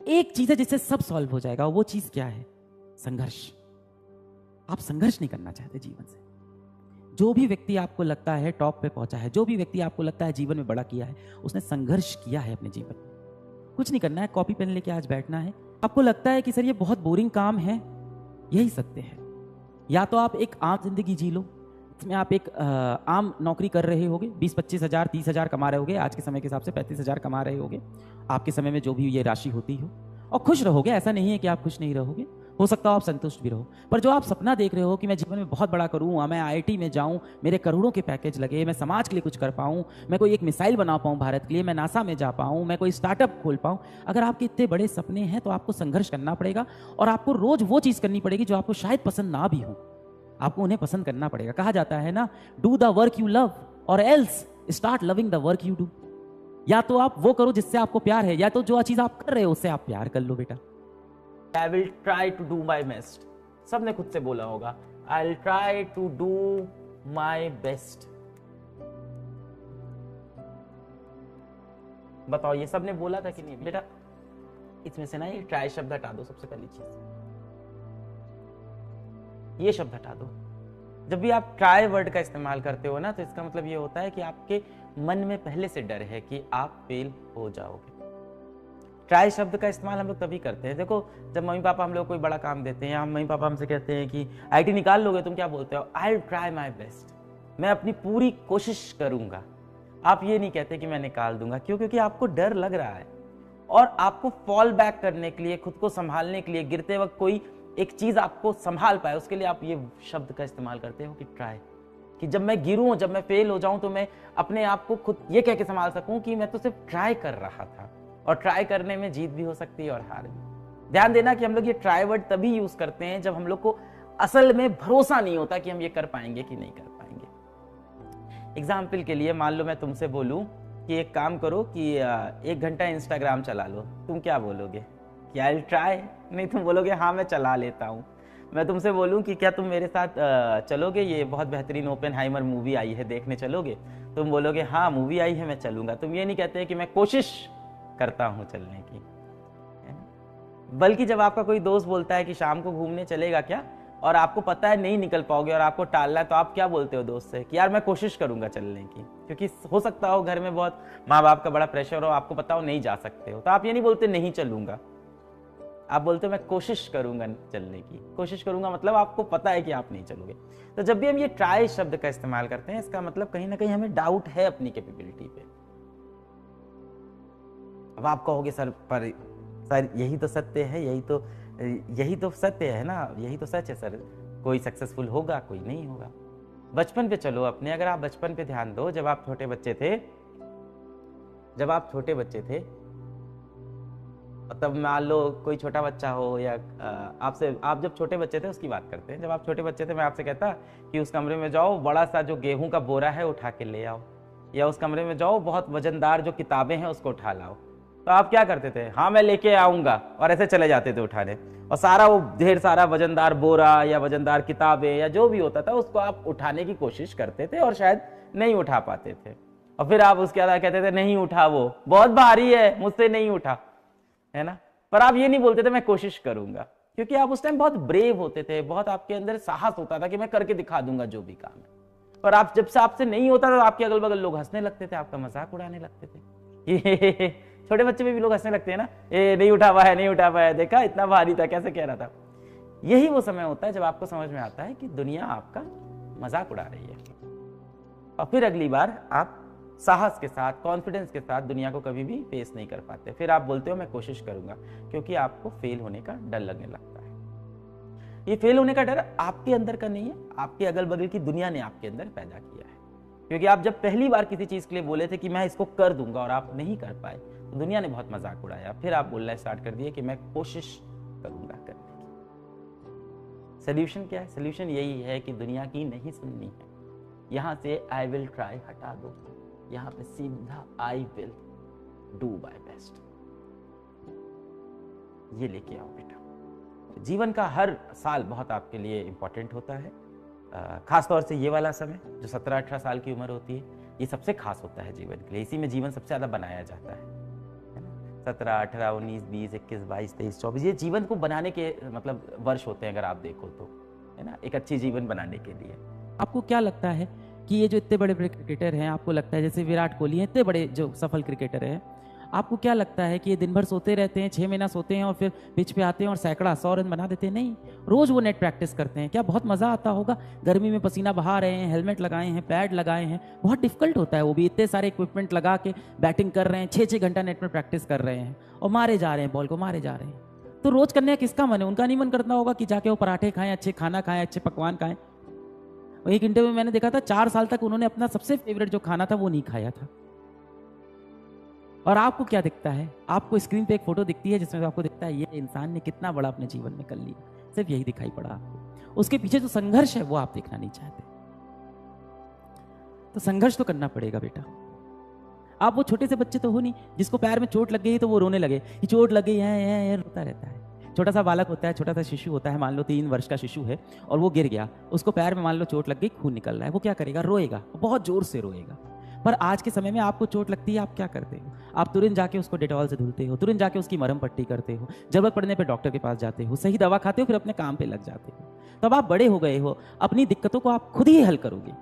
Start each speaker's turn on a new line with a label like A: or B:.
A: एक चीज है जिससे सब सॉल्व हो जाएगा। वो चीज क्या है? संघर्ष। आप संघर्ष नहीं करना चाहते जीवन से। जो भी व्यक्ति आपको लगता है टॉप पे पहुंचा है, जो भी व्यक्ति आपको लगता है जीवन में बड़ा किया है, उसने संघर्ष किया है अपने जीवन में। कुछ नहीं करना है, कॉपी पेन लेके आज बैठना है। आपको लगता है कि सर ये बहुत बोरिंग काम है, यही सत्य है। या तो आप एक आम जिंदगी जी लो, इसमें आप एक आम नौकरी कर रहे होगे, 20-25 हज़ार 30 हज़ार कमा रहे होगे, आज के समय के हिसाब से 35 हज़ार कमा रहे होगे आपके समय में जो भी ये राशि होती हो, और खुश रहोगे। ऐसा नहीं है कि आप खुश नहीं रहोगे, हो सकता हो आप संतुष्ट भी रहो। पर जो आप सपना देख रहे हो कि मैं जीवन में बहुत बड़ा करूँ, मैं IIT में जाऊँ, मेरे करोड़ों के पैकेज लगे, मैं समाज के लिए कुछ कर पाऊँ, मैं कोई एक मिसाइल बना पाऊँ भारत के लिए, मैं नासा में जा पाऊँ, मैं कोई स्टार्टअप खोल पाऊँ। अगर आपके इतने बड़े सपने हैं तो आपको संघर्ष करना पड़ेगा, और आपको रोज वो चीज़ करनी पड़ेगी जो आपको शायद पसंद ना भी हो, आपको उन्हें पसंद करना पड़ेगा। कहा जाता है ना, do the work you love और else start loving the work you do. या तो आप वो करो जिससे आपको प्यार है, या तो जो चीज आप कर रहे हो उससे आप प्यार कर लो बेटा।
B: I will try to do my best. सबने खुद से बोला होगा, I will try to do my best. बताओ ये सबने बोला था कि नहीं? बेटा इसमें से ना ये ट्राई शब्द हटा दो। सबसे पहली चीज ये शब्द हटा दो। जब भी आप ट्राई वर्ड का इस्तेमाल करते हो ना, तो इसका मतलब ये होता है कि आपके मन में पहले से डर है कि आप फेल हो जाओगे। ट्राई शब्द का इस्तेमाल हम लोग तभी करते हैं, देखो जब मम्मी पापा हम लोग कोई बड़ा काम देते हैं, मम्मी पापा हमसे कहते हैं कि IIT निकाल लोगे, तुम क्या बोलते हो? आई विल ट्राई माई बेस्ट, मैं अपनी पूरी कोशिश करूंगा। आप ये नहीं कहते कि मैं निकाल दूंगा। क्यों? क्योंकि आपको डर लग रहा है, और आपको फॉल बैक करने के लिए, खुद को संभालने के लिए, गिरते वक्त कोई एक चीज आपको संभाल पाए, उसके लिए आप ये शब्द का इस्तेमाल करते हो कि ट्राई, कि जब मैं गिरूं, जब मैं फेल हो जाऊं, तो मैं अपने आप को खुद ये कह के संभाल सकूं कि मैं तो सिर्फ ट्राई कर रहा था। और ट्राई करने में जीत भी हो सकती है और हार भी। ध्यान देना कि हम लोग ये ट्राई वर्ड तभी यूज करते हैं जब हम लोग को असल में भरोसा नहीं होता कि हम ये कर पाएंगे कि नहीं कर पाएंगे। एग्जाम्पल के लिए मान लो मैं तुमसे बोलूं कि एक काम करो कि 1 घंटा इंस्टाग्राम चला लो, तुम क्या बोलोगे? कि आई विल ट्राई? नहीं, तुम बोलोगे हाँ मैं चला लेता हूँ। मैं तुमसे बोलूं कि क्या तुम मेरे साथ चलोगे, ये बहुत बेहतरीन ओपेनहाइमर मूवी आई है, देखने चलोगे? तुम बोलोगे हाँ मूवी आई है मैं चलूंगा। तुम ये नहीं कहते कि मैं कोशिश करता हूं चलने की, है ना? बल्कि जब आपका कोई दोस्त बोलता है कि शाम को घूमने चलेगा क्या, और आपको पता है नहीं निकल पाओगे और आपको टालना है, तो आप क्या बोलते हो दोस्त से? कि यार मैं कोशिश करूंगा चलने की। क्योंकि हो सकता हो घर में बहुत माँ बाप का बड़ा प्रेशर हो, आपको पता हो नहीं जा सकते हो, तो आप ये नहीं बोलते नहीं चलूंगा, आप बोलते हो मैं कोशिश करूंगा चलने की। कोशिश करूंगा मतलब आपको पता है कि आप नहीं चलोगे। तो जब भी हम ये ट्राई शब्द का इस्तेमाल करते हैं, इसका मतलब कहीं ना कहीं हमें डाउट है अपनी कैपेबिलिटी पे। अब आप कहोगे सर यही तो सत्य है, यही तो सत्य है ना, यही तो सच है सर, कोई सक्सेसफुल होगा कोई नहीं होगा। बचपन पे चलो अपने, अगर आप बचपन पे ध्यान दो, जब आप छोटे बच्चे थे, तब मान लो कोई छोटा बच्चा हो, या आप जब छोटे बच्चे थे उसकी बात करते हैं, जब आप छोटे बच्चे थे मैं आपसे कहता कि उस कमरे में जाओ, बड़ा सा जो गेहूं का बोरा है उठा के ले आओ, या उस कमरे में जाओ बहुत वजनदार जो किताबें हैं उसको उठा लाओ, तो आप क्या करते थे? हाँ मैं लेके आऊंगा, और ऐसे चले जाते थे उठाने, और सारा वो ढेर सारा वजनदार बोरा या वजनदार किताबें या जो भी होता था उसको आप उठाने की कोशिश करते थे, और शायद नहीं उठा पाते थे, और फिर आप उसके बाद कहते थे नहीं उठा, वो बहुत भारी है मुझसे नहीं उठा, है ना? पर आप ये नहीं बोलते थे मैं कोशिश करूंगा, क्योंकि आप उस टाइम बहुत ब्रेव होते थे, बहुत आपके अंदर साहस होता था कि मैं करके दिखा दूंगा जो भी काम है। पर आप जब से आपसे नहीं होता था, आपके अगल बगल लोग हंसने लगते थे, आपका मजाक उड़ाने लगते थे। छोटे बच्चे में भी लोग हंसने लगते हैं ना, ए नहीं उठा पाया, नहीं उठा पाया, देखा इतना भारी था, कैसे कह रहा था। यही वो समय होता है जब आपको समझ में आता है कि दुनिया आपका मजाक उड़ा रही है, और फिर अगली बार आप साहस के साथ, कॉन्फिडेंस के साथ दुनिया को कभी भी फेस नहीं कर पाते। फिर आप बोलते हो मैं कोशिश करूंगा, क्योंकि आपको फेल होने का डर लगने लगता है। ये फेल होने का डर आपके अंदर का नहीं है, आपके अगल बगल की दुनिया ने आपके अंदर पैदा किया है। क्योंकि आप जब पहली बार किसी चीज के लिए बोले थे कि मैं इसको कर दूंगा और आप नहीं कर पाए, तो दुनिया ने बहुत मजाक उड़ाया। फिर आप बोलना स्टार्ट कर दिए कि मैं कोशिश करूंगा करने की। सोल्यूशन क्या है? सोल्यूशन यही है कि दुनिया की नहीं सुननी है, यहां से आई विल ट्राई हटा दो, यहां पे सीधा I will do my best, ये लेके आओ बेटा। जीवन का हर साल बहुत आपके लिए इंपॉर्टेंट होता है, खास तौर से ये वाला समय जो 17-18 साल की उम्र होती है, ये सबसे खास होता है जीवन के लिए। इसी में जीवन सबसे ज्यादा बनाया जाता है ना? 17, 18, 19, 20, 21, 22, 23, 24 ये जीवन को बनाने के मतलब वर्ष होते हैं अगर आप देखो तो, है ना, एक अच्छी जीवन बनाने के लिए।
A: आपको क्या लगता है कि ये जो इतने बड़े बड़े क्रिकेटर हैं, आपको लगता है जैसे विराट कोहली हैं, इतने बड़े जो सफल क्रिकेटर हैं, आपको क्या लगता है कि ये दिन भर सोते रहते हैं, 6 महीना सोते हैं और फिर पिच पे आते हैं और सैकड़ा 100 रन बना देते हैं? नहीं, रोज वो नेट प्रैक्टिस करते हैं। क्या बहुत मजा आता होगा? गर्मी में पसीना बहा रहे हैं, हेलमेट लगाए हैं, पैड लगाए हैं, बहुत डिफिकल्ट होता है वो भी, इतने सारे इक्विपमेंट लगा के बैटिंग कर रहे हैं, 6-6 घंटा नेट में प्रैक्टिस कर रहे हैं और मारे जा रहे हैं, बॉल को मारे जा रहे हैं। तो रोज करने का किसका मन है? उनका नहीं मन करता होगा कि जाके वो पराठे खाएं, अच्छे खाना खाएं, अच्छे पकवान खाएं। एक इंटरव्यू में मैंने देखा था 4 साल तक उन्होंने अपना सबसे फेवरेट जो खाना था वो नहीं खाया था। और आपको क्या दिखता है? आपको स्क्रीन पे एक फोटो दिखती है जिसमें आपको दिखता है ये इंसान ने कितना बड़ा अपने जीवन में कर लिया, सिर्फ यही दिखाई पड़ा आपको। उसके पीछे जो संघर्ष है वो आप देखना नहीं चाहते। तो संघर्ष तो करना पड़ेगा बेटा। आप वो छोटे से बच्चे तो हो नहीं जिसको पैर में चोट लग गई तो वो रोने लगे कि चोट लग गई है, रोता रहता है। छोटा सा बालक होता है, छोटा सा शिशु होता है, मान लो 3 वर्ष का शिशु है और वो गिर गया, उसको पैर में मान लो चोट लग गई, खून निकल रहा है, वो क्या करेगा? रोएगा, बहुत जोर से रोएगा। पर आज के समय में आपको चोट लगती है, आप क्या करते हो? आप तुरंत जाके उसको डेटॉल से धुलते हो, तुरंत जाके उसकी मरहम पट्टी करते हो, जरूरत पड़ने पे डॉक्टर के पास जाते हो, सही दवा खाते हो, फिर अपने काम पे लग जाते हो। तब आप बड़े हो गए हो, अपनी दिक्कतों को आप खुद ही हल करोगे।